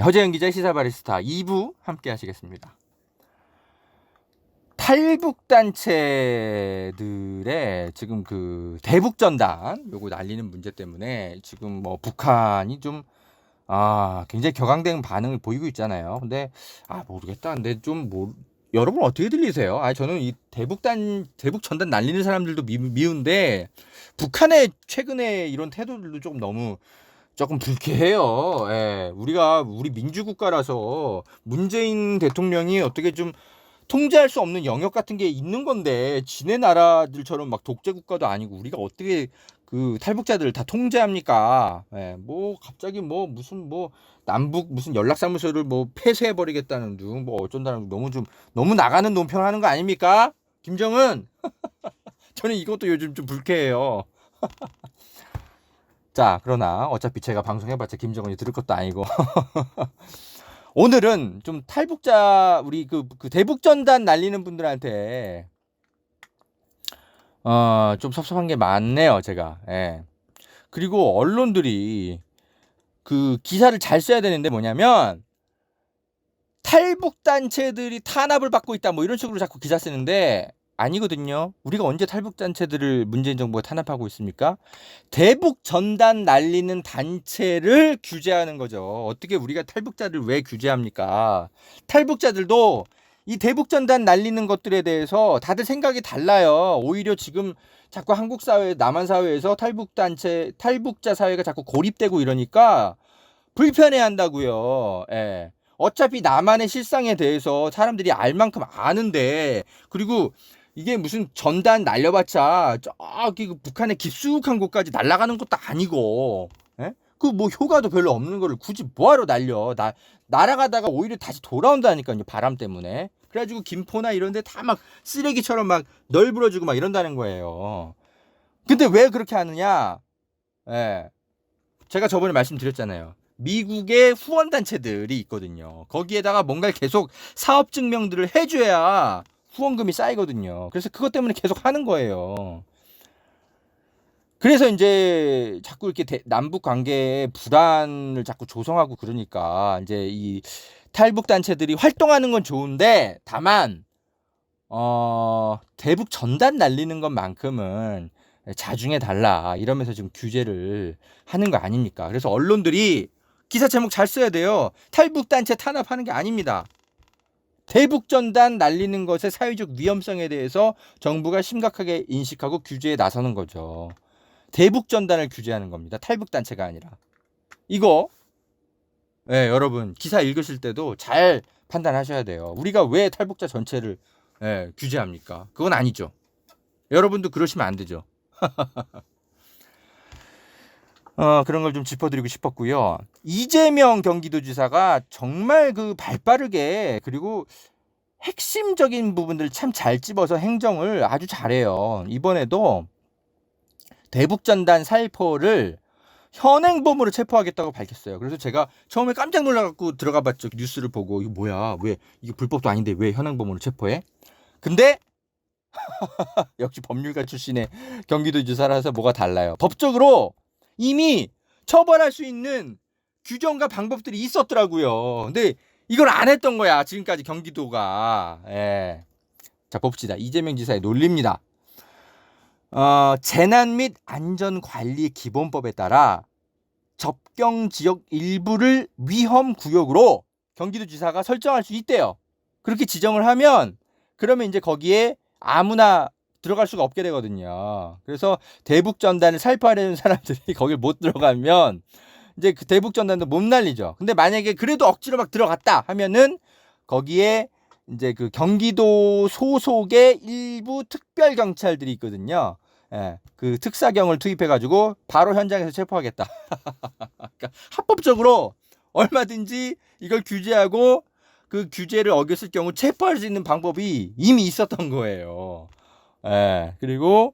허재영 기자의 시사 바리스타 2부 함께 하시겠습니다. 탈북단체들의 지금 그 대북전단 요거 날리는 문제 때문에 지금 뭐 북한이 좀 굉장히 격앙된 반응을 보이고 있잖아요. 근데 모르겠다. 근데 좀 여러분 어떻게 들리세요? 저는 이 대북전단 날리는 사람들도 미운데 북한의 최근에 이런 태도들도 조금 불쾌해요. 예, 우리 민주국가라서 문재인 대통령이 어떻게 좀 통제할 수 없는 영역 같은 게 있는 건데 지네 나라들처럼 막 독재국가도 아니고 우리가 어떻게 그 탈북자들을 다 통제합니까? 예, 갑자기 무슨 남북 무슨 연락사무소를 폐쇄해 버리겠다는 둥 어쩐다는 둥 너무 나가는 논평하는 거 아닙니까? 김정은. 저는 이것도 요즘 좀 불쾌해요. 자, 그러나 어차피 제가 방송해봤자 김정은이 들을 것도 아니고 오늘은 좀 탈북자 우리 그 대북전단 날리는 분들한테 좀 섭섭한 게 많네요, 제가. 예. 그리고 언론들이 그 기사를 잘 써야 되는데 뭐냐면 탈북단체들이 탄압을 받고 있다 이런 식으로 자꾸 기사 쓰는데 아니거든요. 우리가 언제 탈북단체들을 문재인 정부가 탄압하고 있습니까? 대북전단 날리는 단체를 규제하는 거죠. 어떻게 우리가 탈북자를 왜 규제합니까? 탈북자들도 이 대북전단 날리는 것들에 대해서 다들 생각이 달라요. 오히려 지금 자꾸 한국 사회, 남한 사회에서 탈북자 사회가 자꾸 고립되고 이러니까 불편해 한다고요. 예. 어차피 남한의 실상에 대해서 사람들이 알 만큼 아는데, 그리고 이게 무슨 전단 날려봤자 저기 북한의 깊숙한 곳까지 날아가는 것도 아니고, 예? 그 효과도 별로 없는 거를 굳이 뭐하러 날아가다가 오히려 다시 돌아온다니까요, 바람 때문에. 그래가지고 김포나 이런 데 다 막 쓰레기처럼 막 널브러지고 막 이런다는 거예요. 근데 왜 그렇게 하느냐? 예. 제가 저번에 말씀드렸잖아요. 미국의 후원단체들이 있거든요. 거기에다가 뭔가 계속 사업 증명들을 해줘야 후원금이 쌓이거든요. 그래서 그것 때문에 계속 하는 거예요. 그래서 이제 자꾸 이렇게 남북 관계에 불안을 자꾸 조성하고 그러니까 이제 이 탈북단체들이 활동하는 건 좋은데 다만 대북 전단 날리는 것만큼은 자중해 달라 이러면서 지금 규제를 하는 거 아닙니까? 그래서 언론들이 기사 제목 잘 써야 돼요. 탈북단체 탄압하는 게 아닙니다. 대북전단 날리는 것의 사회적 위험성에 대해서 정부가 심각하게 인식하고 규제에 나서는 거죠. 대북전단을 규제하는 겁니다. 탈북단체가 아니라. 이거 여러분 기사 읽으실 때도 잘 판단하셔야 돼요. 우리가 왜 탈북자 전체를 규제합니까? 그건 아니죠. 여러분도 그러시면 안 되죠. 그런 걸 좀 짚어드리고 싶었고요. 이재명 경기도지사가 정말 그 발빠르게 그리고 핵심적인 부분들 참 잘 집어서 행정을 아주 잘해요. 이번에도 대북전단 살포를 현행범으로 체포하겠다고 밝혔어요. 그래서 제가 처음에 깜짝 놀라갖고 들어가봤죠. 뉴스를 보고 이거 뭐야? 왜 이게 불법도 아닌데 왜 현행범으로 체포해? 근데 역시 법률가 출신의 경기도지사라서 뭐가 달라요. 법적으로 이미 처벌할 수 있는 규정과 방법들이 있었더라고요. 근데 이걸 안 했던 거야. 지금까지 경기도가. 자, 봅시다. 이재명 지사의 논리입니다. 재난 및 안전관리 기본법에 따라 접경 지역 일부를 위험 구역으로 경기도지사가 설정할 수 있대요. 그렇게 지정을 하면 그러면 이제 거기에 아무나 들어갈 수가 없게 되거든요. 그래서 대북전단을 살포하려는 사람들이 거길 못 들어가면 이제 그 대북전단도 못 날리죠. 근데 만약에 그래도 억지로 막 들어갔다 하면은 거기에 이제 그 경기도 소속의 일부 특별경찰들이 있거든요. 그 특사경을 투입해가지고 바로 현장에서 체포하겠다. 그러니까 합법적으로 얼마든지 이걸 규제하고 그 규제를 어겼을 경우 체포할 수 있는 방법이 이미 있었던 거예요. 그리고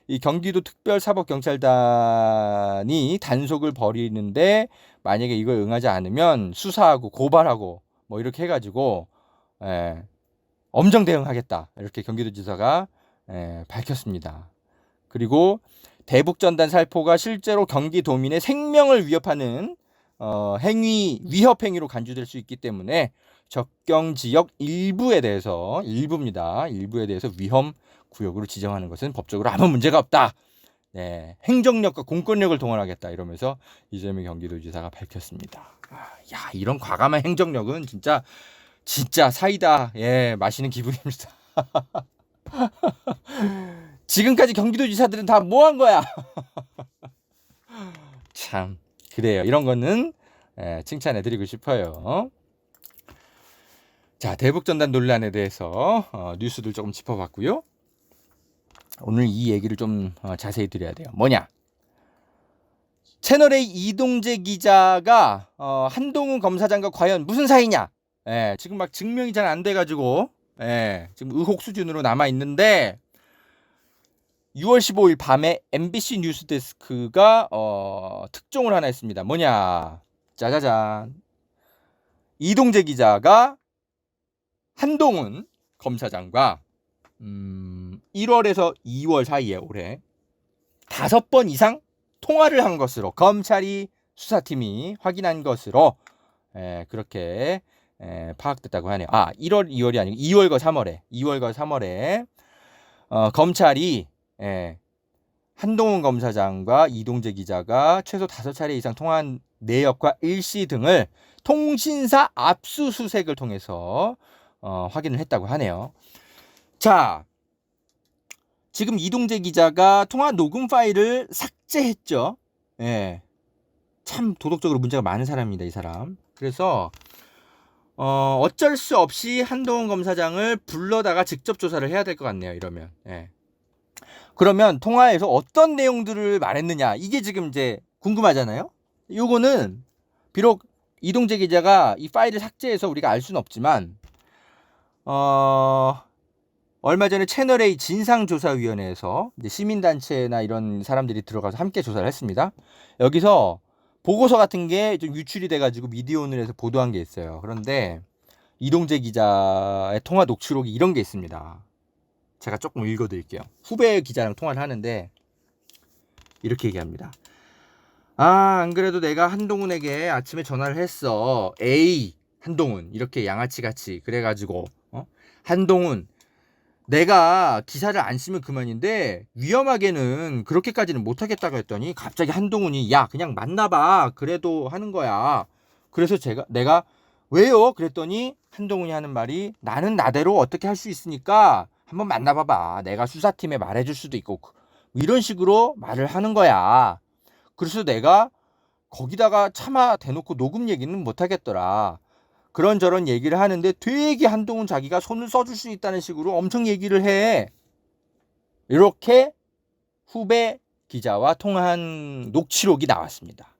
이 경기도 특별사법경찰단이 단속을 벌이는데 만약에 이걸 응하지 않으면 수사하고 고발하고 이렇게 해가지고 엄정 대응하겠다 이렇게 경기도지사가 밝혔습니다. 그리고 대북전단 살포가 실제로 경기도민의 생명을 위협하는 행위 위협 행위로 간주될 수 있기 때문에 접경 지역 일부에 대해서 일부에 대해서 위험 구역으로 지정하는 것은 법적으로 아무 문제가 없다. 네, 행정력과 공권력을 동원하겠다 이러면서 이재명 경기도지사가 밝혔습니다. 야, 이런 과감한 행정력은 진짜 사이다. 예, 마시는 기분입니다. 지금까지 경기도지사들은 다 뭐 한 거야? 참 그래요. 이런 거는 칭찬해드리고 싶어요. 자, 대북전단 논란에 대해서 뉴스들 조금 짚어봤고요. 오늘 이 얘기를 좀 자세히 드려야 돼요. 뭐냐? 채널A 이동재 기자가 한동훈 검사장과 과연 무슨 사이냐? 지금 막 증명이 잘 안 돼가지고 지금 의혹 수준으로 남아 있는데 6월 15일 밤에 MBC 뉴스데스크가 특종을 하나 했습니다. 뭐냐? 짜자잔. 이동재 기자가 한동훈 검사장과 1월에서 2월 사이에 올해 5번 이상 통화를 한 것으로 검찰이 수사팀이 확인한 것으로 그렇게 파악됐다고 하네요. 2월이 아니고 2월과 3월에 검찰이 한동훈 검사장과 이동재 기자가 최소 5차례 이상 통화한 내역과 일시 등을 통신사 압수수색을 통해서 확인을 했다고 하네요. 자, 지금 이동재 기자가 통화 녹음 파일을 삭제했죠. 참 도덕적으로 문제가 많은 사람입니다, 이 사람. 그래서 어쩔 수 없이 한동훈 검사장을 불러다가 직접 조사를 해야 될 것 같네요, 이러면. 그러면 통화에서 어떤 내용들을 말했느냐, 이게 지금 이제 궁금하잖아요. 요거는 비록 이동재 기자가 이 파일을 삭제해서 우리가 알 수는 없지만 얼마 전에 채널A 진상조사위원회에서 이제 시민단체나 이런 사람들이 들어가서 함께 조사를 했습니다. 여기서 보고서 같은 게 좀 유출이 돼가지고 미디어오늘에서 보도한 게 있어요. 그런데 이동재 기자의 통화 녹취록이 이런 게 있습니다. 제가 조금 읽어드릴게요. 후배 기자랑 통화를 하는데 이렇게 얘기합니다. 안 그래도 내가 한동훈에게 아침에 전화를 했어. 한동훈 이렇게 양아치같이 그래가지고 한동훈 내가 기사를 안 쓰면 그만인데 위험하게는 그렇게까지는 못하겠다고 했더니 갑자기 한동훈이 야 그냥 만나봐 그래도 하는 거야. 그래서 내가 왜요? 그랬더니 한동훈이 하는 말이 나는 나대로 어떻게 할 수 있으니까 한번 만나봐봐. 내가 수사팀에 말해줄 수도 있고 이런 식으로 말을 하는 거야. 그래서 내가 거기다가 차마 대놓고 녹음 얘기는 못하겠더라. 그런저런 얘기를 하는데 되게 한동훈 자기가 손을 써줄 수 있다는 식으로 엄청 얘기를 해. 이렇게 후배 기자와 통화한 녹취록이 나왔습니다.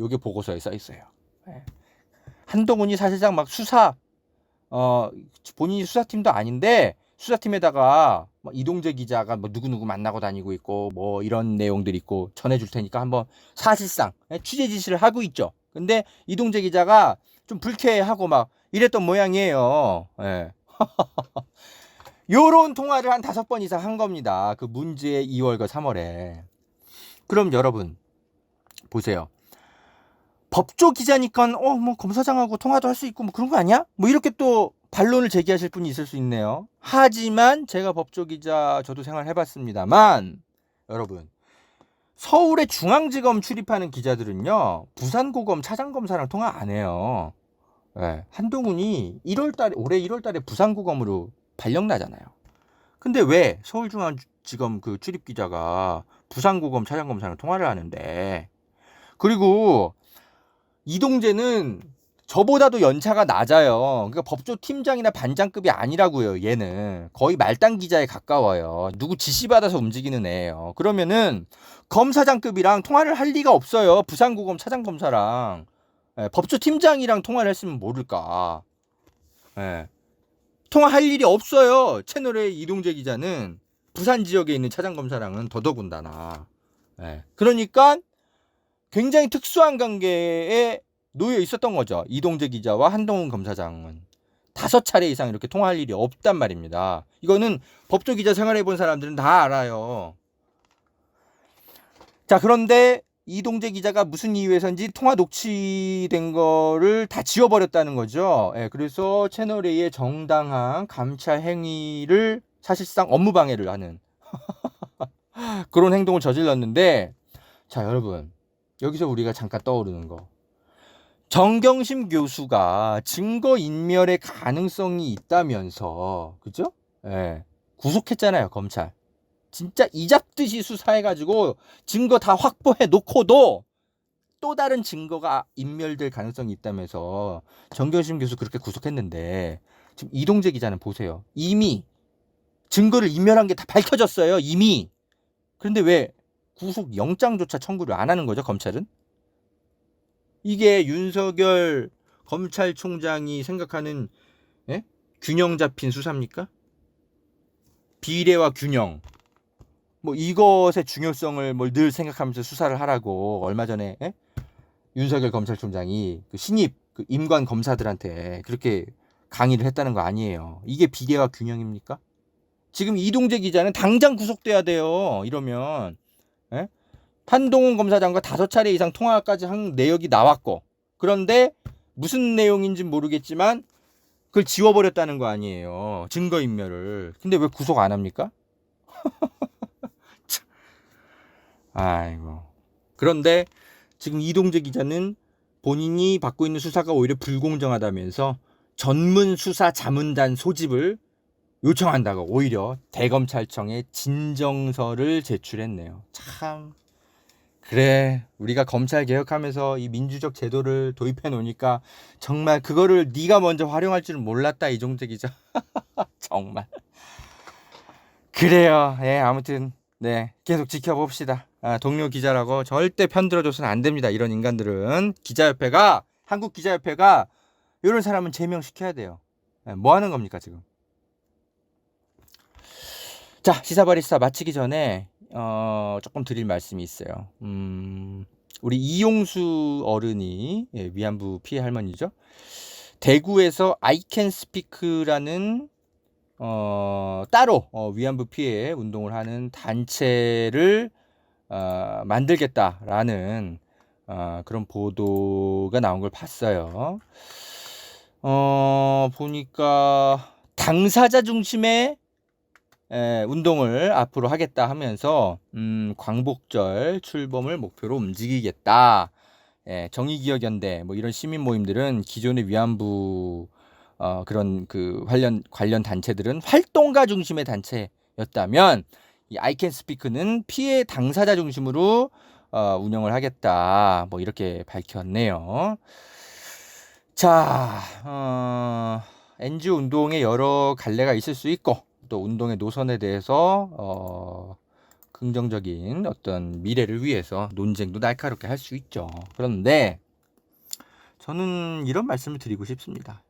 요게 보고서에 써 있어요. 한동훈이 사실상 막 본인이 수사팀도 아닌데 수사팀에다가 이동재 기자가 누구 만나고 다니고 있고 이런 내용들이 있고 전해줄 테니까 한번 사실상 취재 지시를 하고 있죠. 근데 이동재 기자가 좀 불쾌하고 막 이랬던 모양이에요. 요런 통화를 한 5번 이상 한 겁니다. 그 문제의 2월과 3월에. 그럼 여러분 보세요. 법조 기자니까 검사장하고 통화도 할 수 있고 그런 거 아니야? 이렇게 또 반론을 제기하실 분이 있을 수 있네요. 하지만 제가 법조 기자 저도 생활해봤습니다만 여러분 서울의 중앙지검 출입하는 기자들은요 부산고검 차장검사랑 통화 안 해요. 한동훈이 올해 1월달에 부산고검으로 발령 나잖아요. 근데 왜 서울중앙지검 그 출입 기자가 부산고검 차장검사랑 통화를 하는데? 그리고 이동재는 저보다도 연차가 낮아요. 그러니까 법조 팀장이나 반장급이 아니라고요. 얘는 거의 말단 기자에 가까워요. 누구 지시받아서 움직이는 애예요. 그러면은 검사장급이랑 통화를 할 리가 없어요. 부산고검 차장검사랑. 법조 팀장이랑 통화를 했으면 모를까. 통화할 일이 없어요. 채널의 이동재 기자는 부산 지역에 있는 차장검사랑은 더더군다나. 그러니까 굉장히 특수한 관계에 놓여 있었던 거죠. 이동재 기자와 한동훈 검사장은 5차례 이상 이렇게 통화할 일이 없단 말입니다. 이거는 법조 기자 생활해본 사람들은 다 알아요. 자, 그런데 이동재 기자가 무슨 이유에서인지 통화 녹취된 거를 다 지워버렸다는 거죠. 예, 그래서 채널A의 정당한 감찰 행위를 사실상 업무 방해를 하는 그런 행동을 저질렀는데, 자, 여러분, 여기서 우리가 잠깐 떠오르는 거. 정경심 교수가 증거인멸의 가능성이 있다면서, 그죠? 예, 구속했잖아요, 검찰. 진짜 이잡듯이 수사해가지고 증거 다 확보해 놓고도 또 다른 증거가 인멸될 가능성이 있다면서 정경심 교수 그렇게 구속했는데, 지금 이동재 기자는 보세요. 이미 증거를 인멸한 게 다 밝혀졌어요. 이미. 그런데 왜 구속 영장조차 청구를 안 하는 거죠, 검찰은? 이게 윤석열 검찰총장이 생각하는, 예? 균형 잡힌 수사입니까? 비례와 균형. 뭐 이것의 중요성을 뭘 늘 생각하면서 수사를 하라고 얼마 전에, 예? 윤석열 검찰총장이 그 신입 그 임관 검사들한테 그렇게 강의를 했다는 거 아니에요. 이게 비례와 균형입니까? 지금 이동재 기자는 당장 구속돼야 돼요. 이러면, 예? 한동훈 검사장과 5차례 이상 통화까지 한 내역이 나왔고, 그런데 무슨 내용인지 모르겠지만 그걸 지워버렸다는 거 아니에요. 증거인멸을. 근데 왜 구속 안 합니까? 아이고. 그런데 지금 이동재 기자는 본인이 받고 있는 수사가 오히려 불공정하다면서 전문 수사 자문단 소집을 요청한다고 오히려 대검찰청에 진정서를 제출했네요. 참, 그래, 우리가 검찰 개혁하면서 이 민주적 제도를 도입해 놓으니까 정말 그거를 네가 먼저 활용할 줄은 몰랐다, 이종재 기자. 정말. 그래요. 예, 아무튼 네, 계속 지켜봅시다. 동료 기자라고 절대 편들어줘서는 안 됩니다. 이런 인간들은 한국 기자협회가 이런 사람은 제명시켜야 돼요. 뭐 하는 겁니까 지금? 자, 시사바리스타 마치기 전에 조금 드릴 말씀이 있어요. 우리 이용수 어른이, 예, 위안부 피해 할머니죠. 대구에서 I can speak라는 따로 위안부 피해 운동을 하는 단체를 만들겠다라는 그런 보도가 나온 걸 봤어요. 보니까 당사자 중심의 운동을 앞으로 하겠다 하면서 광복절 출범을 목표로 움직이겠다. 정의기억연대 뭐 이런 시민 모임들은 기존의 위안부 그런 그 관련 단체들은 활동가 중심의 단체였다면 이 I can speak는 피해 당사자 중심으로 운영을 하겠다. 뭐 이렇게 밝혔네요. 자, NGO 운동에 여러 갈래가 있을 수 있고 또 운동의 노선에 대해서 긍정적인 어떤 미래를 위해서 논쟁도 날카롭게 할 수 있죠. 그런데 저는 이런 말씀을 드리고 싶습니다.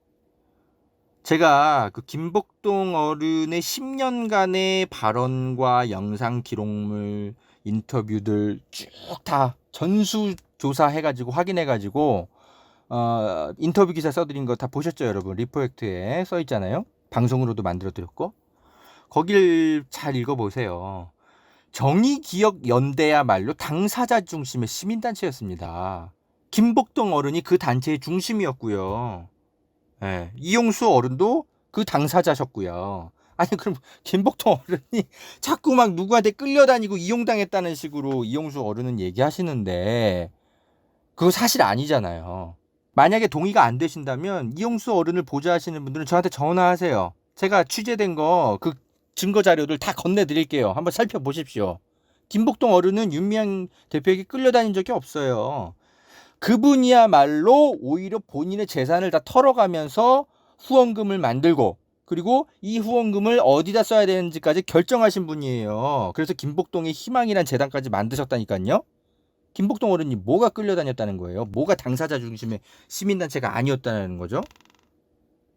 제가 그 김복동 어른의 10년간의 발언과 영상 기록물, 인터뷰들 쭉 다 전수조사해가지고 확인해가지고 인터뷰 기사 써드린 거 다 보셨죠, 여러분? 리포액트에 써 있잖아요. 방송으로도 만들어드렸고 거길 잘 읽어보세요. 정의기억연대야말로 당사자 중심의 시민단체였습니다. 김복동 어른이 그 단체의 중심이었고요. 네, 이용수 어른도 그 당사자셨고요. 아니 그럼 김복동 어른이 자꾸 막 누구한테 끌려다니고 이용당했다는 식으로 이용수 어른은 얘기하시는데 그거 사실 아니잖아요. 만약에 동의가 안 되신다면 이용수 어른을 보좌하시는 분들은 저한테 전화하세요. 제가 취재된 거 그 증거 자료들 다 건네드릴게요. 한번 살펴보십시오. 김복동 어른은 윤미향 대표에게 끌려다닌 적이 없어요. 그분이야말로 오히려 본인의 재산을 다 털어가면서 후원금을 만들고 그리고 이 후원금을 어디다 써야 되는지까지 결정하신 분이에요. 그래서 김복동의 희망이란 재단까지 만드셨다니까요. 김복동 어른이 뭐가 끌려다녔다는 거예요? 뭐가 당사자 중심의 시민단체가 아니었다는 거죠?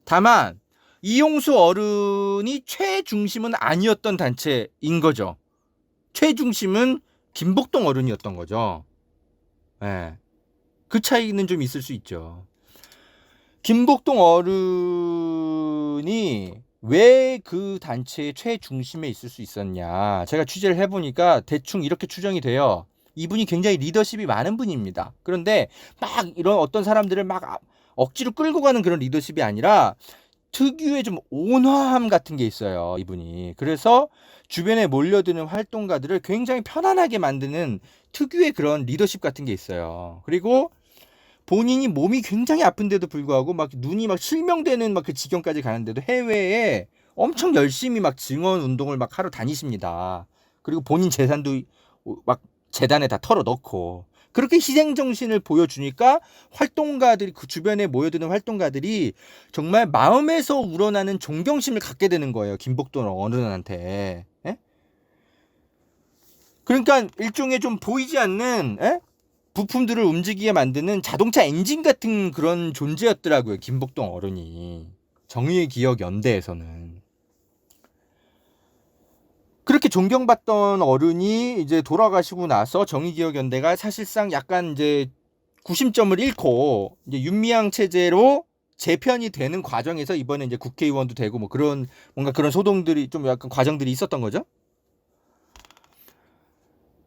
다만 이용수 어른이 최중심은 아니었던 단체인 거죠. 최중심은 김복동 어른이었던 거죠. 네. 그 차이는 좀 있을 수 있죠. 김복동 어른이 왜 그 단체의 최중심에 있을 수 있었냐. 제가 취재를 해보니까 대충 이렇게 추정이 돼요. 이분이 굉장히 리더십이 많은 분입니다. 그런데 막 이런 어떤 사람들을 막 억지로 끌고 가는 그런 리더십이 아니라 특유의 좀 온화함 같은 게 있어요, 이분이. 그래서 주변에 몰려드는 활동가들을 굉장히 편안하게 만드는 특유의 그런 리더십 같은 게 있어요. 그리고 본인이 몸이 굉장히 아픈데도 불구하고 막 눈이 막 실명되는 막 그 지경까지 가는데도 해외에 엄청 열심히 막 증언 운동을 막 하러 다니십니다. 그리고 본인 재산도 막 재단에 다 털어 넣고 그렇게 희생 정신을 보여주니까 활동가들이 그 주변에 모여드는 활동가들이 정말 마음에서 우러나는 존경심을 갖게 되는 거예요. 김복돈 어른한테. 예? 그러니까 일종의 좀 보이지 않는 부품들을 움직이게 만드는 자동차 엔진 같은 그런 존재였더라고요. 김복동 어른이. 정의의 기억 연대에서는. 그렇게 존경받던 어른이 이제 돌아가시고 나서 정의기억연대가 사실상 약간 이제 구심점을 잃고 이제 윤미향 체제로 재편이 되는 과정에서 이번에 이제 국회의원도 되고 뭐 그런 뭔가 그런 소동들이 좀 약간 과정들이 있었던 거죠.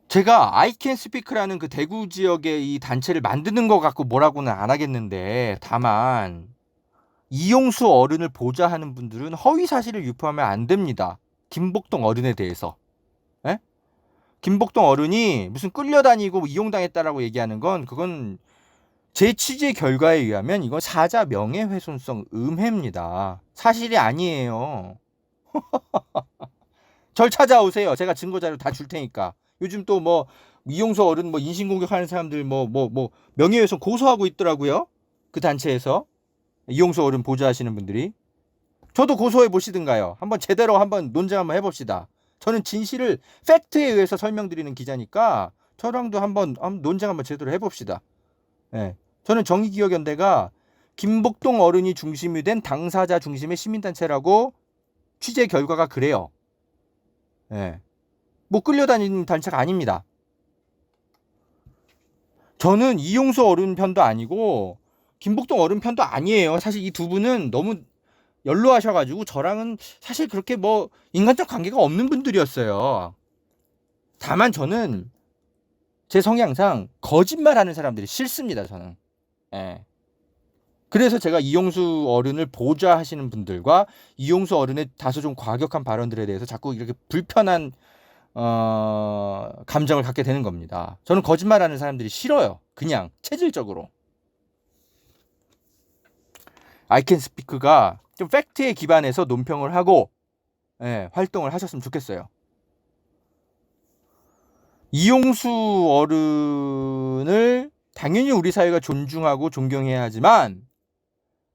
제가 아이캔스피크라는 그 대구 지역의 이 단체를 만드는 것 갖고 뭐라고는 안 하겠는데 다만 이용수 어른을 보좌하는 분들은 허위 사실을 유포하면 안 됩니다. 김복동 어른에 대해서. 에? 김복동 어른이 무슨 끌려다니고 이용당했다라고 얘기하는 건 그건 제 취재 결과에 의하면 이건 사자 명예훼손성 음해입니다. 사실이 아니에요. 절 찾아오세요. 제가 증거자료 다 줄 테니까. 요즘 또 뭐 이용수 어른 뭐 인신공격하는 사람들 뭐 명예훼손 고소하고 있더라고요. 그 단체에서 이용수 어른 보좌하시는 분들이. 저도 고소해 보시든가요. 한번 제대로 한번 논쟁 한번 해봅시다. 저는 진실을 팩트에 의해서 설명드리는 기자니까 저랑도 한번 논쟁 한번 제대로 해봅시다. 예. 저는 정의기억연대가 김복동 어른이 중심이 된 당사자 중심의 시민단체라고 취재 결과가 그래요. 예. 뭐 끌려다니는 단체가 아닙니다. 저는 이용수 어른 편도 아니고 김복동 어른 편도 아니에요. 사실 이 두 분은 너무 연로하셔가지고 저랑은 사실 그렇게 뭐 인간적 관계가 없는 분들이었어요. 다만 저는 제 성향상 거짓말하는 사람들이 싫습니다. 저는. 예. 그래서 제가 이용수 어른을 보좌하시는 분들과 이용수 어른의 다소 좀 과격한 발언들에 대해서 자꾸 이렇게 불편한 감정을 갖게 되는 겁니다. 저는 거짓말하는 사람들이 싫어요. 그냥 체질적으로. 아이캔스피크가 좀 팩트에 기반해서 논평을 하고 활동을 하셨으면 좋겠어요. 이용수 어른을 당연히 우리 사회가 존중하고 존경해야 하지만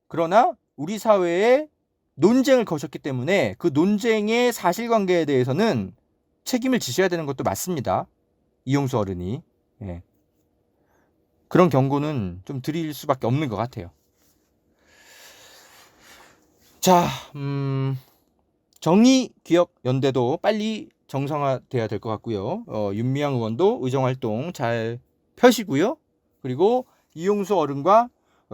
그러나 우리 사회에 논쟁을 거셨기 때문에 그 논쟁의 사실관계에 대해서는 책임을 지셔야 되는 것도 맞습니다. 이용수 어른이. 예. 그런 경고는 좀 드릴 수밖에 없는 것 같아요. 자, 정의기억연대도 빨리 정상화돼야 될 것 같고요. 윤미향 의원도 의정활동 잘 펴시고요. 그리고 이용수 어른과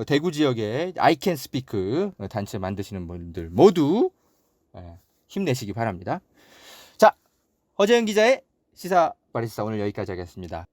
대구 지역의 아이캔스피크 단체 만드시는 분들 모두 힘내시기 바랍니다. 자, 허재현 기자의 시사 바리스타 오늘 여기까지 하겠습니다.